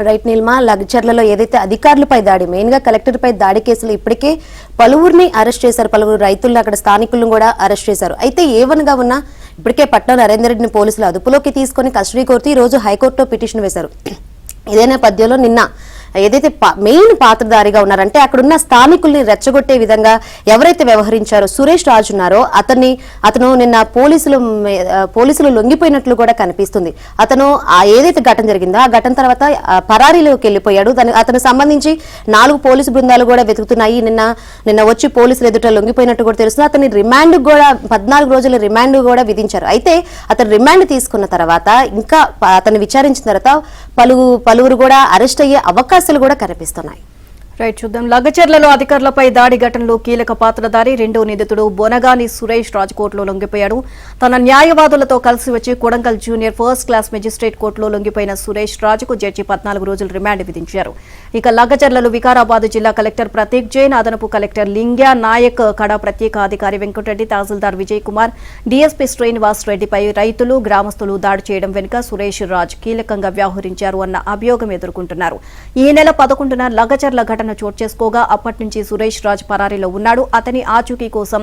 Right Neelma, లగచర్లలో ఏదైతే అధికారులపై దాడి, మెయిన్ గా కలెక్టర్ పై దాడి కేసులు ఇప్పటికే పలువురిని అరెస్ట్ చేశారు. పలువురు రైతులను, అక్కడ స్థానికులను కూడా అరెస్ట్ చేశారు. అయితే ఏవనగా ఉన్నా ఇప్పటికే పట్నం నరేందర్ రెడ్డిని పోలీసులు అదుపులోకి తీసుకుని కస్టడీ కోర్టు ఈ రోజు హైకోర్టులో పిటిషన్ వేశారు. ఇదే నేపథ్యంలో నిన్న ఏదైతే మెయిన్ పాత్రధారిగా ఉన్నారంటే అక్కడున్న స్థానికుల్ని రెచ్చగొట్టే విధంగా ఎవరైతే వ్యవహరించారో సురేష్ రాజు ఉన్నారో అతను నిన్న పోలీసులు లొంగిపోయినట్లు కూడా కనిపిస్తుంది. అతను ఏదైతే ఘటన జరిగిందో ఆ ఘటన తర్వాత పరారీలోకి వెళ్ళిపోయాడు. అతను సంబంధించి 4 పోలీసు బృందాలు కూడా వెతుకుతున్నాయి. నిన్న వచ్చి పోలీసులు ఎదుట లొంగిపోయినట్టు కూడా తెలుస్తుంది. అతని రిమాండ్ కూడా 14 రోజుల రిమాండ్ కూడా విధించారు. అయితే అతను రిమాండ్ తీసుకున్న తర్వాత ఇంకా అతను విచారించిన తర్వాత పలువురు కూడా అరెస్ట్ అయ్యే అవకాశాలు కూడా కనిపిస్తున్నాయి. రైట్, చూద్దాం. లగచర్లలో అధికారులపై దాడి ఘటనలో కీలక పాత్రధారి రెండో నిందితుడు బొనగాని సురేష్ రాజ్ కోర్టులో లొంగిపోయాడు. తన న్యాయవాదులతో కలిసి వచ్చి Kodangal junior first class magistrate కోర్టులో లొంగిపోయిన సురేష్ రాజుకు జడ్జి 14 రోజులు రిమాండ్ విధించారు. ఇక లగచర్లలో వికారాబాద్ జిల్లా కలెక్టర్ ప్రతీక్ జైన్, అదనపు కలెక్టర్ లింగ్యా నాయక్, కడా ప్రత్యేక అధికారి వెంకటరెడ్డి, తహసీల్దార్ విజయ్ కుమార్, డీఎస్పీ శ్రీనివాస్ రెడ్డిపై రైతులు, గ్రామస్తులు దాడి చేయడం వెనుక సురేష్ రాజ్ కీలకంగా వ్యవహరించారు అన్న అభియోగం ఎదుర్కొంటున్నారు. ఈ నెల 11న లగచర్ల ఘటన చోటు చేసుకోగా అప్పటి నుంచి సురేష్ రాజ్ పరారీలో ఉన్నాడు. అతని ఆచూకీ కోసం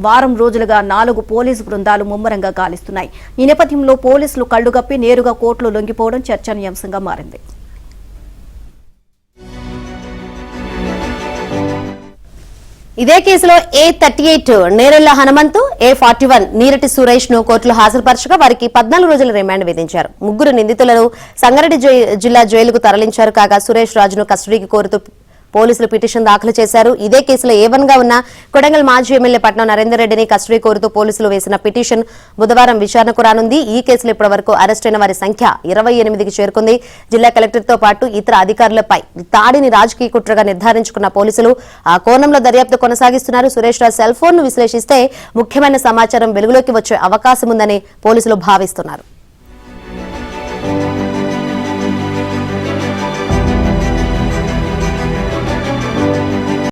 వారం రోజులుగా 4 పోలీసు బృందాలు ముమ్మరంగా గాలిస్తున్నాయి. ఈ నేపథ్యంలో పోలీసులు కళ్లుగప్పి నేరుగా కోర్టులో లొంగిపోవడం చర్చనీయాంశంగా మారింది. ఇదే కేసులో A38 నేరెళ్ల హనుమంతు, A41 నీరటి సురేష్ ను కోర్టులో హాజరుపరచగా వారికి 14 రోజుల రిమాండ్ విధించారు. 3 నిందితులను సంగారెడ్డి జిల్లా జైలుకు తరలించారు. కాగా సురేష్ రాజును కస్టడీకి కోరుతూ పోలీసులు పిటిషన్ దాఖలు చేశారు. ఇదే కేసులో ఏవన్గా ఉన్న కొడంగల్ మాజీ ఎమ్మెల్యే పట్నం నరేందర్ రెడ్డిని కస్టడీ కోరుతూ పోలీసులు వేసిన పిటిషన్ బుధవారం విచారణకు రానుంది. ఈ కేసులో ఇప్పటివరకు అరెస్ట్ అయిన వారి సంఖ్య 28కి చేరుకుంది. జిల్లా కలెక్టర్తో పాటు ఇతర అధికారులపై దాడిని రాజకీయ కుట్రగా నిర్ధారించుకున్న పోలీసులు ఆ కోణంలో దర్యాప్తు కొనసాగిస్తున్నారు. సురేష్ రాజ్ సెల్ ఫోన్ ను విశ్లేషిస్తే ముఖ్యమైన సమాచారం వెలుగులోకి వచ్చే అవకాశం ఉందని పోలీసులు భావిస్తున్నారు.